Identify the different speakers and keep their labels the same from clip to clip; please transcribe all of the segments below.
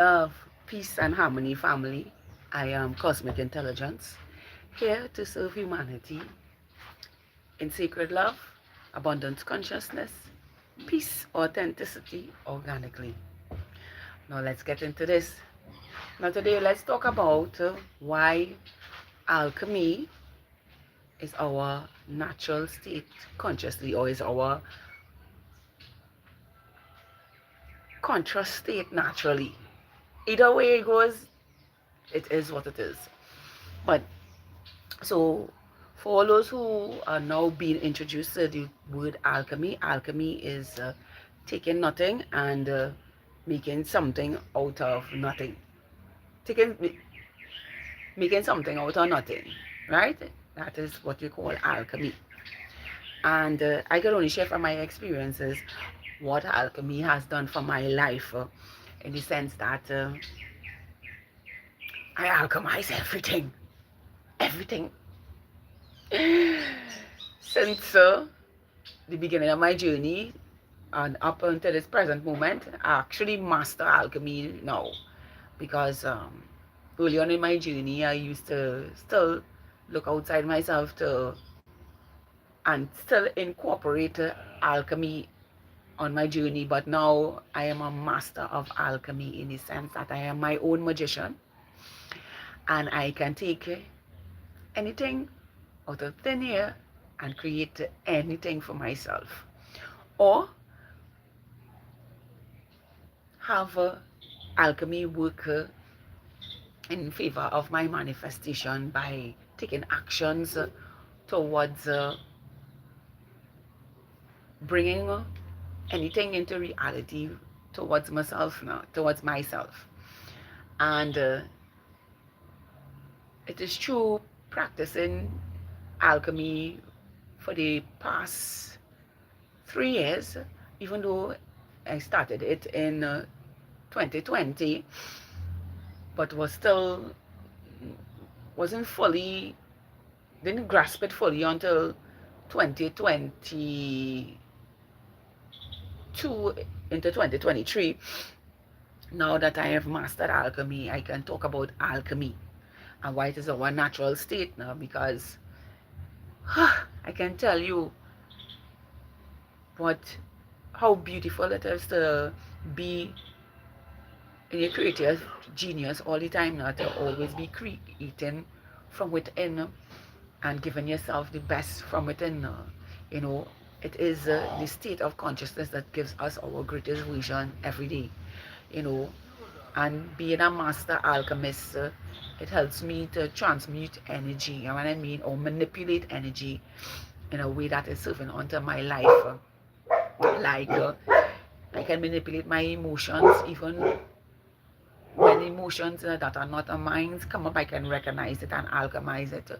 Speaker 1: Love, peace, and harmony, family. I am Cosmic Intelligence, here to serve humanity in sacred love, abundant consciousness, peace, authenticity, organically. Now, let's get into this. Now, today, let's talk about why alchemy is our natural state consciously, or is our conscious state naturally. Either way it goes, it is what it is. But so, for all those who are now being introduced to the word alchemy, alchemy is taking nothing and making something out of nothing. Taking, making something out of nothing, right? That is what we call alchemy. And I can only share from my experiences what alchemy has done for my life, in the sense that I alchemize everything, everything. Since the beginning of my journey and up until this present moment, I actually master alchemy now, because early on in my journey, I used to still look outside myself to and still incorporate alchemy on my journey. But now I am a master of alchemy in the sense that I am my own magician, and I can take anything out of thin air and create anything for myself, or have alchemy work in favor of my manifestation by taking actions towards bringing anything into reality towards myself now, towards myself. And it is true, practicing alchemy for the past 3 years, even though I started it in 2020, but wasn't fully, didn't grasp it fully until 2022 into 2023. Now that I have mastered alchemy, I can talk about alchemy and why it is our natural state now, because I can tell you what how beautiful it is to be in your creative genius all the time now, to always be creating from within and giving yourself the best from within. You know, it is the state of consciousness that gives us our greatest vision every day. You know, and being a master alchemist, it helps me to transmute energy, and when I mean, or manipulate energy in a way that is serving onto my life. Like I can manipulate my emotions, even when emotions that are not of mine come up, I can recognize it and alchemize it,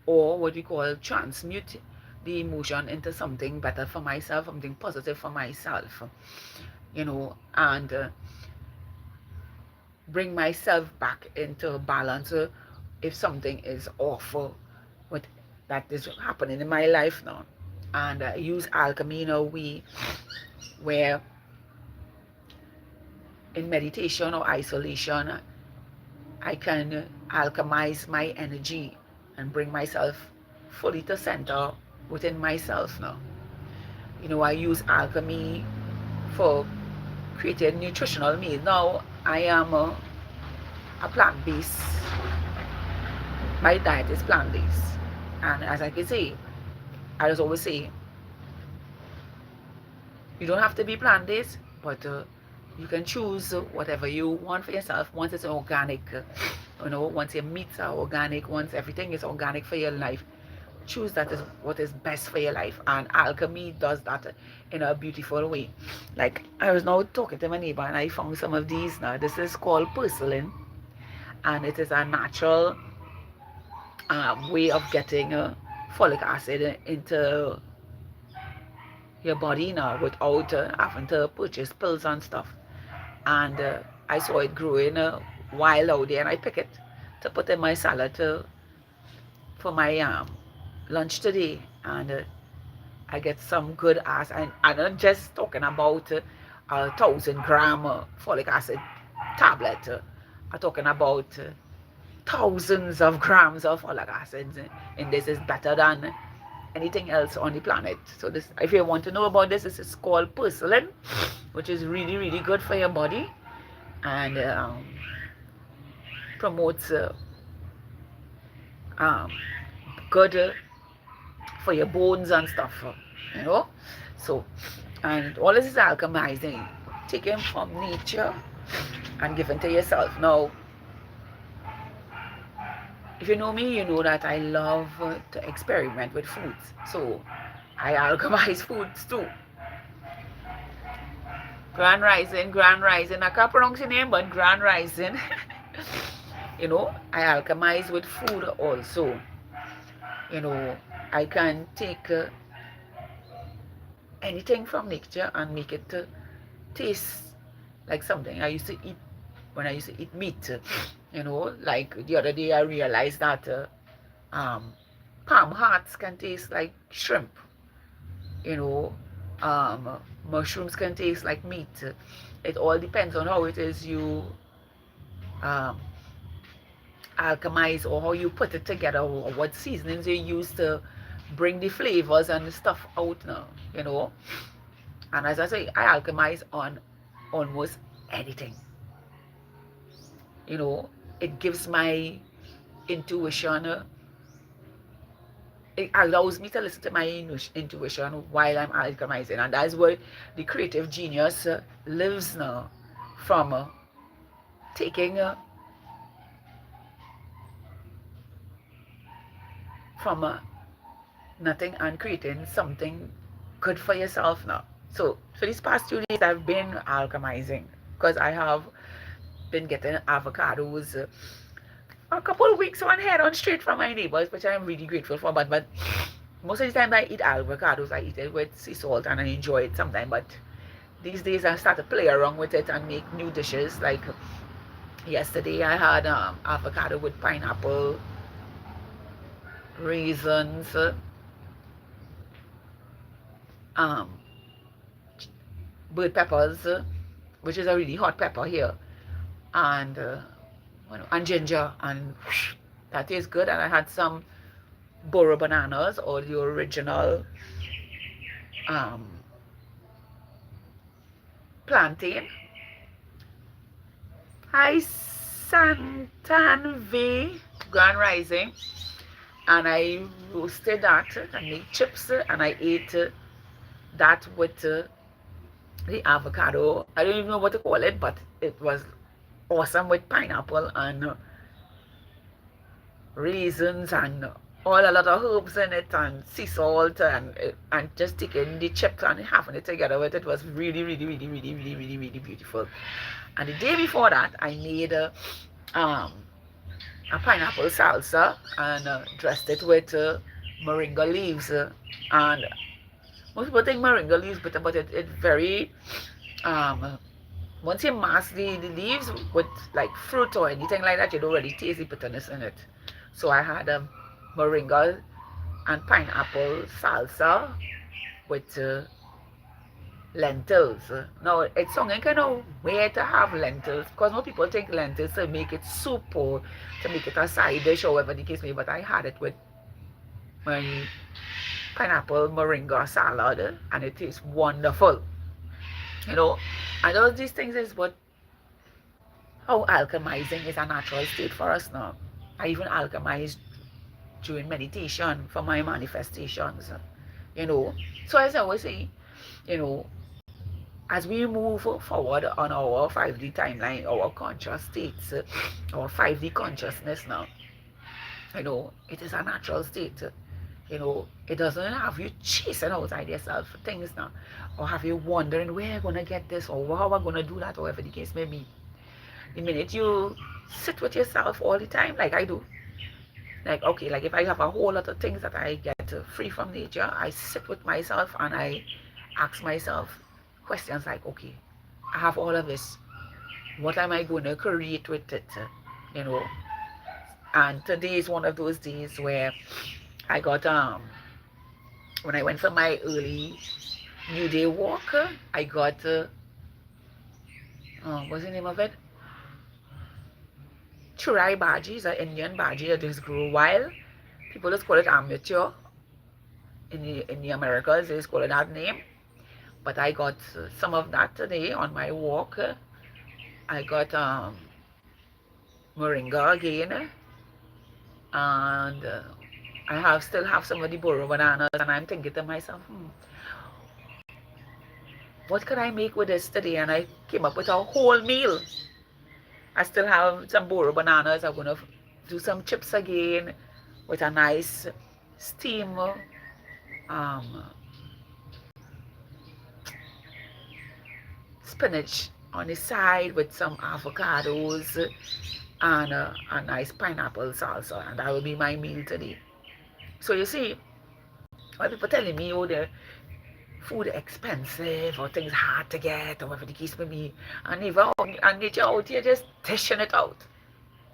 Speaker 1: or what we call transmute the emotion into something better for myself, something positive for myself, you know, and bring myself back into balance if something is awful with that is happening in my life now. And use alchemy in a way where in meditation or isolation I can alchemize my energy and bring myself fully to center within myself now. You know, I use alchemy for creating nutritional meals. Now I am a plant-based, my diet is plant-based. And as I can say, I just always say, you don't have to be plant-based, but you can choose whatever you want for yourself once it's organic. You know, once your meats are organic, once everything is organic for your life, choose that is what is best for your life. And alchemy does that in a beautiful way. Like I was now talking to my neighbor and I found some of these now. This is called porcelain, and it is a natural way of getting folic acid into your body now without having to purchase pills and stuff. And I saw it growing wild out there, and I pick it to put in my salad for my lunch today. And I get some good ass, and I'm not just talking about 1,000 gram folic acid. tablet are talking about thousands of grams of folic acids, and this is better than anything else on the planet. So this, if you want to know about this, this is called porcelain, which is really, really good for your body, and promotes um, good for your bones and stuff, you know. So, and all this is alchemizing, taken from nature and given to yourself. Now, if you know me, you know that I love to experiment with foods. So, I alchemize foods too. Grand Rising, Grand Rising. I can't pronounce your name, but Grand Rising. You know, I alchemize with food also. You know, I can take anything from nature and make it taste like something I used to eat when I used to eat meat. You know, like the other day I realized that palm hearts can taste like shrimp. You know, mushrooms can taste like meat. It all depends on how it is you um, alchemize, or how you put it together, or what seasonings you use to bring the flavors and the stuff out now, you know. And as I say, I alchemize on almost anything. You know, it gives my intuition, it allows me to listen to my intuition while I'm alchemizing. And that's where the creative genius lives now, from taking from nothing and creating something good for yourself now. So for these past 2 days, I've been alchemizing because I have been getting avocados a couple of weeks on head on straight from my neighbors, which I'm really grateful for. But most of the time I eat avocados, I eat it with sea salt and I enjoy it sometimes. But these days I start to play around with it and make new dishes. Like yesterday I had avocado with pineapple, raisins, um, bird peppers, which is a really hot pepper here, and ginger, and that tastes good. And I had some Boro bananas, or the original um, plantain. Hi, Santan V, Grand Rising. And I roasted that and made chips, and I ate that with the avocado. I don't even know what to call it, but it was awesome with pineapple and raisins and all a lot of herbs in it, and sea salt, and just taking the chips and having it together with it was really, really, really, really, really, really, really beautiful. And the day before that, I made a pineapple salsa and dressed it with moringa leaves. And most people think moringa leaves bitter, but it's very once you mask the leaves with like fruit or anything like that, you don't really taste the bitterness in it. So I had moringa and pineapple salsa with lentils. Now, it's something kind of weird to have lentils, because most people think lentils to make it soup or to make it a side dish or whatever the case may be, but I had it with my pineapple moringa salad, and it tastes wonderful. You know, and all these things is what how alchemizing is a natural state for us now. I even alchemize during meditation for my manifestations, you know. So as I always say, you know, as we move forward on our 5D timeline, our conscious states, our 5D consciousness now, you know, it is a natural state. You know, it doesn't have you chasing outside yourself for things now, or have you wondering where you're going to get this, or how I'm going to do that, or whatever the case may be. The minute you sit with yourself all the time, like I do, like, okay, like if I have a whole lot of things that I get free from nature, I sit with myself and I ask myself questions like, okay, I have all of this, what am I going to create with it, you know. And today is one of those days where I got when I went for my early New Day walk, I got what's the name of it, churai bhaji is an Indian bhaji that just grow wild. People just call it amateur. In the Americas, they just call it that name. But I got some of that today on my walk. I got moringa again, and I still have some of the burro bananas, and I'm thinking to myself, what could I make with this today? And I came up with a whole meal. I still have some burro bananas. I'm gonna do some chips again with a nice steam spinach on the side with some avocados and a nice pineapple salsa, and that will be my meal today. So you see, when people telling me, oh, the food expensive or things hard to get or whatever the case may be, and even and you're out here just dishing it out.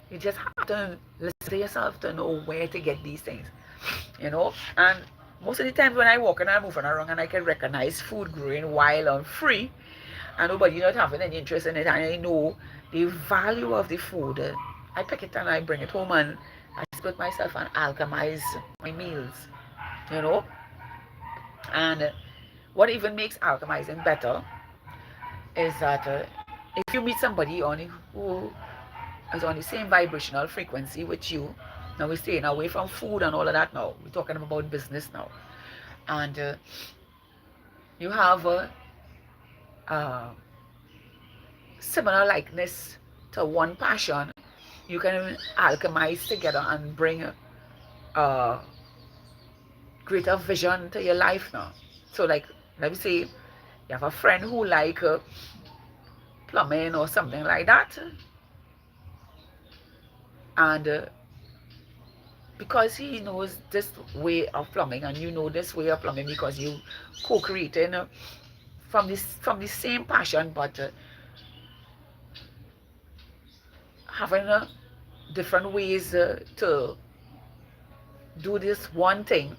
Speaker 1: You just have to listen to yourself to know where to get these things, And most of the times when I walk and I'm moving around and I can recognize food growing wild and free, and nobody not having any interest in it, and I know the value of the food, I pick it and I bring it home and I split myself and alchemize my meals, you know. And what even makes alchemizing better is that if you meet somebody who is on the same vibrational frequency with you, now we're staying away from food and all of that now. We're talking about business now. And you have similar likeness to one passion, you can alchemize together and bring greater vision to your life now. So like, let me say, you have a friend who like plumbing or something like that, and because he knows this way of plumbing and you know this way of plumbing because you co-creating from the same passion, but having different ways to do this one thing,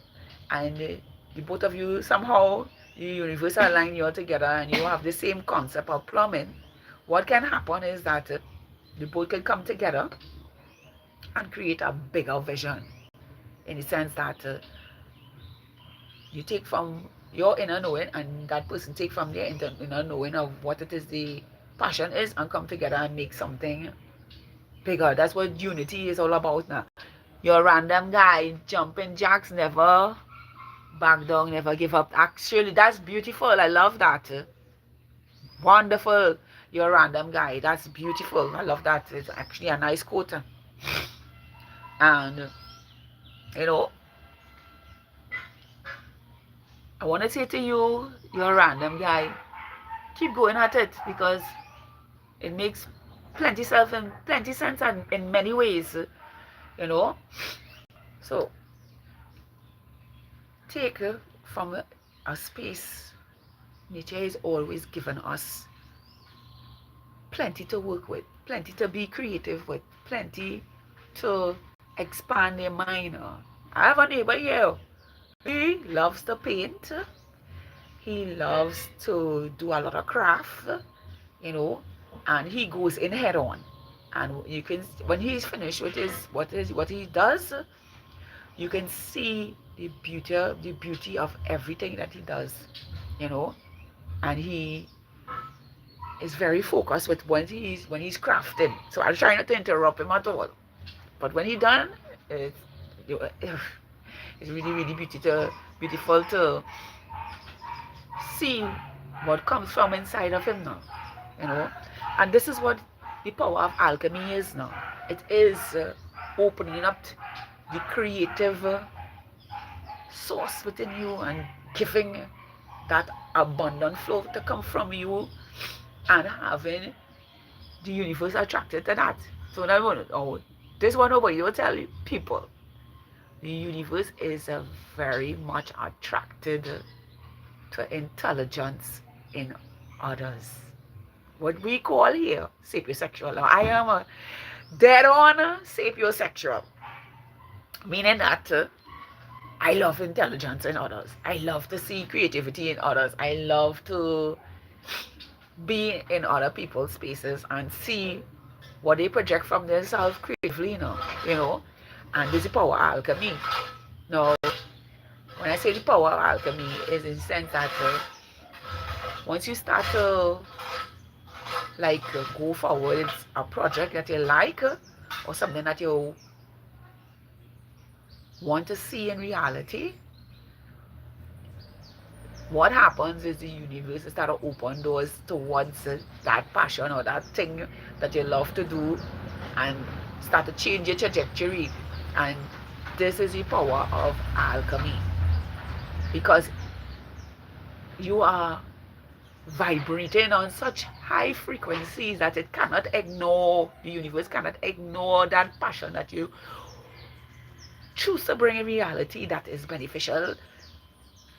Speaker 1: and the both of you somehow the universe align you all together and you have the same concept of plumbing. What can happen is that the both can come together and create a bigger vision, in the sense that you take from your inner knowing and that person take from their inner knowing of what it is the passion is, and come together and make something bigger. That's what unity is all about now. Your random guy jumping jacks, never back down, never give up. Actually, that's beautiful. I love that. Wonderful. You're a random guy. That's beautiful. I love that. It's actually a nice quote. And I want to say to you, you're a random guy, keep going at it, because it makes plenty sense and in many ways, So take from a space. Nature is always given us plenty to work with, plenty to be creative with, plenty to expand your mind. I have a neighbor here. He loves to paint. He loves to do a lot of craft, and he goes in head on. And you can, when he's finished with what he does, you can see the beauty of everything that he does, and he is very focused with when he's crafting. So I'll try not to interrupt him at all. But when he's done, it's really, really beautiful to see what comes from inside of him now, And this is what the power of alchemy is now. It is opening up the creative source within you and giving that abundant flow to come from you, and having the universe attracted to that. So now, this one nobody will tell you people. The universe is very much attracted to intelligence in others. What we call here sapiosexual. Now, I am a dead on sapiosexual, meaning that I love intelligence in others. I love to see creativity in others. I love to be in other people's spaces and see what they project from themselves creatively, and this is the power of alchemy. Now, when I say the power of alchemy, is in the sense that once you start to go forward, it's a project that you like or something that you want to see in reality, what happens is the universe start to open doors towards that passion or that thing that you love to do and start to change your trajectory. And this is the power of alchemy, because you are vibrating on such high frequencies that it cannot ignore, the universe cannot ignore that passion that you choose to bring in reality, that is beneficial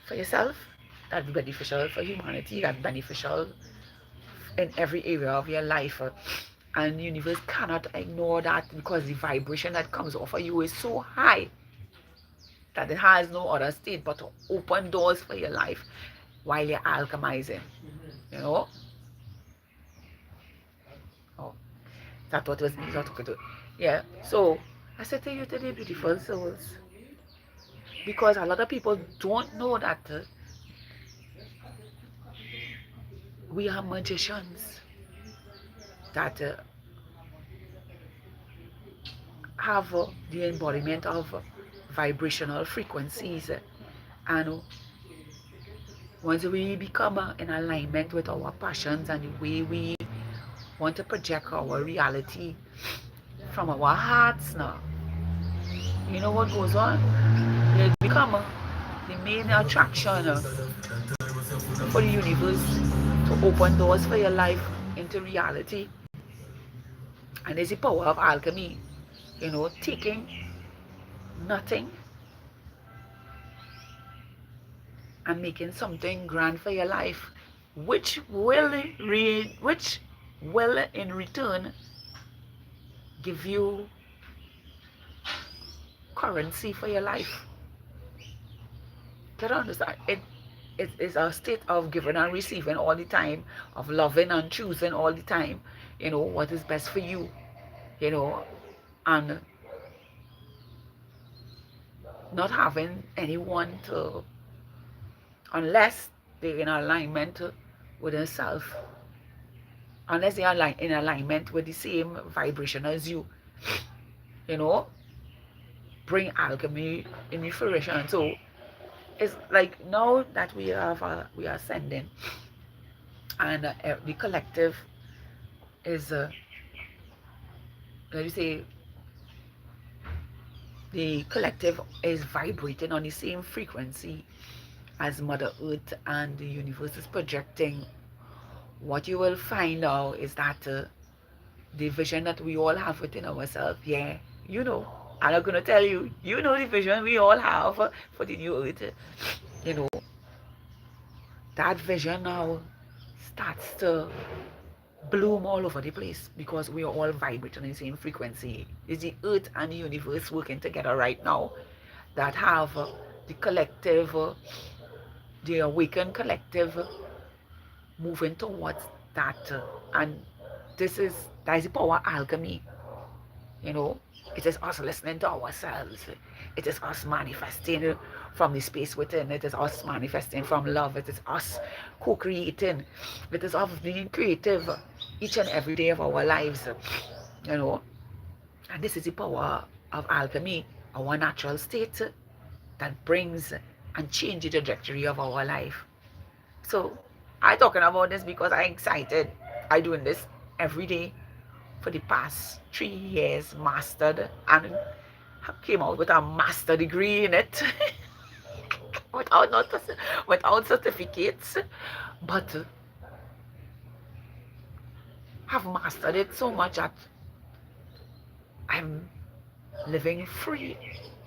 Speaker 1: for yourself, that's beneficial for humanity, that's beneficial in every area of your life. And the universe cannot ignore that, because the vibration that comes off of you is so high that it has no other state but to open doors for your life while you're alchemizing. You know? Oh, that's what was me talking to. Yeah. So I said to you today, beautiful souls, because a lot of people don't know that we are magicians that have the embodiment of vibrational frequencies. And once we become in alignment with our passions and the way we want to project our reality from our hearts now, you know what goes on? It become the main attraction for the universe to open doors for your life into reality. And it's the power of alchemy, taking nothing and making something grand for your life, which will in return give you currency for your life. You don't understand? It is a state of giving and receiving all the time, of loving and choosing all the time, what is best for you, and not having anyone to, unless they're in alignment with themselves, unless they are in alignment with the same vibration as you, bring alchemy in fruition. So it's like now that we are ascending, and the collective is let me say, the collective is vibrating on the same frequency as Mother Earth, and the universe is projecting. What you will find now is that the vision that we all have within ourselves, yeah, I'm not going to tell you, the vision we all have for the new earth, you know, that vision now starts to bloom all over the place, because we are all vibrating in the same frequency. It's the earth and the universe working together right now that have the collective, the awakened collective moving towards that. And that is the power of alchemy. It is us listening to ourselves. It is us manifesting from the space within. It is us manifesting from love. It is us co-creating. It is us being creative each and every day of our lives. And this is the power of alchemy, our natural state that brings and changes the trajectory of our life. So I'm talking about this because I'm excited. I'm doing this every day for the past 3 years, mastered, and came out with a master degree in it without certificates, but have mastered it so much that I'm living free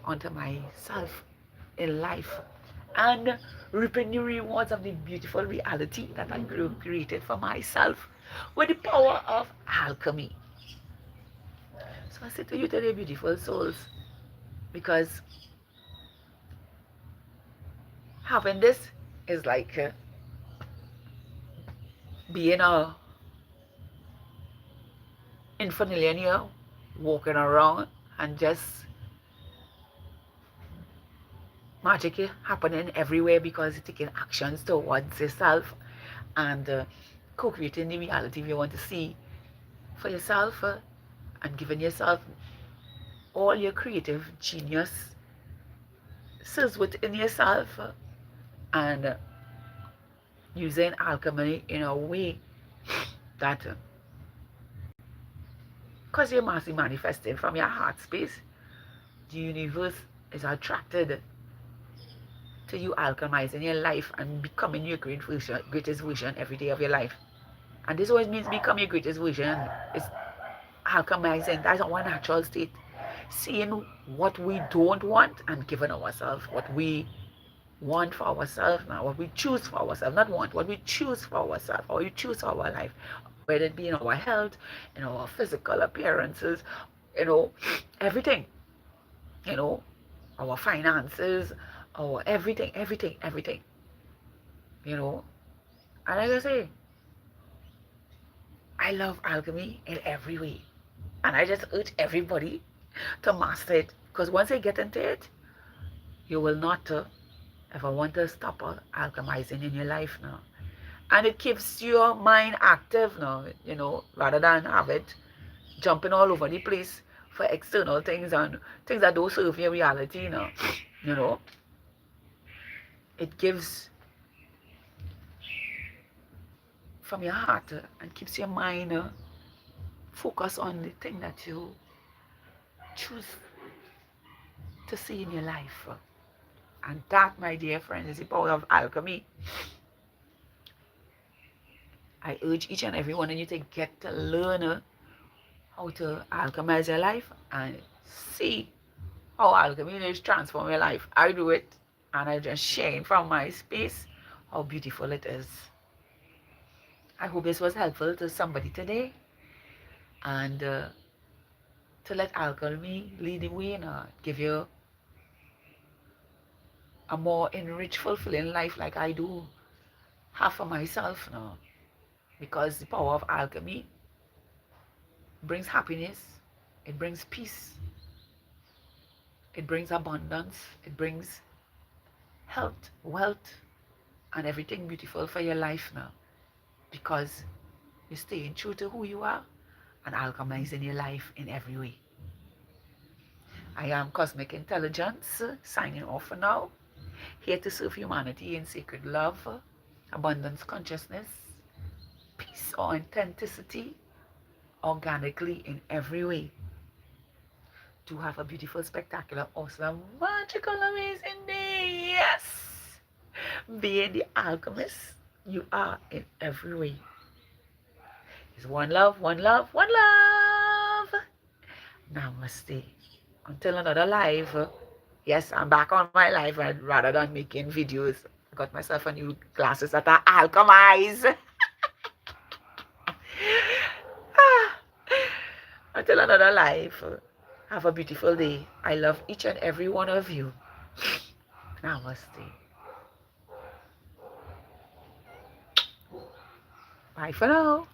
Speaker 1: unto myself in life and reaping the rewards of the beautiful reality that I created for myself with the power of alchemy. So I say to you today, beautiful souls, because having this is like being infinitely and you're walking around and just magic is happening everywhere because you're taking actions towards yourself and co-creating the reality you want to see for yourself and giving yourself all your creative genius sits within yourself and using alchemy in a way that because you're massively manifesting from your heart space, the universe is attracted to you alchemizing your life and becoming your greatest version every day of your life. And this always means become your greatest version. It's alchemizing. That's our natural state. Seeing what we don't want and giving ourselves what we want for ourselves now, what we choose for ourselves, not want, what we choose for ourselves, or you choose for our life, whether it be in our health, in our physical appearances, everything, our finances, our everything, And like I say, I love alchemy in every way. And I just urge everybody to master it. Because once you get into it, you will not ever want to stop alchemizing in your life now. And it keeps your mind active now, rather than have it jumping all over the place for external things and things that don't serve your reality now. It gives from your heart and keeps your mind focused on the thing that you choose to see in your life. And that, my dear friends, is the power of alchemy. I urge each and every one of you to get to learn how to alchemize your life and see how alchemy is transform your life. I do it and I just sharing from my space how beautiful it is. I hope this was helpful to somebody today and to let alchemy lead the way and give you a more enriched, fulfilling life like I do have for myself now. Because the power of alchemy brings happiness, it brings peace, it brings abundance, it brings health, wealth, and everything beautiful for your life now. Because you're staying true to who you are and alchemizing your life in every way. I am Cosmic Intelligence, signing off for now. Here to serve humanity in sacred love, abundance consciousness, peace or authenticity, organically in every way. To have a beautiful, spectacular, awesome, magical, amazing day. Yes! Being the alchemist you are in every way. It's one love, one love, one love. Namaste. Until another live. Yes, I'm back on my live rather than making videos. I got myself a new glasses that are alchemized. Until another live. Have a beautiful day. I love each and every one of you. Namaste. Bye for now.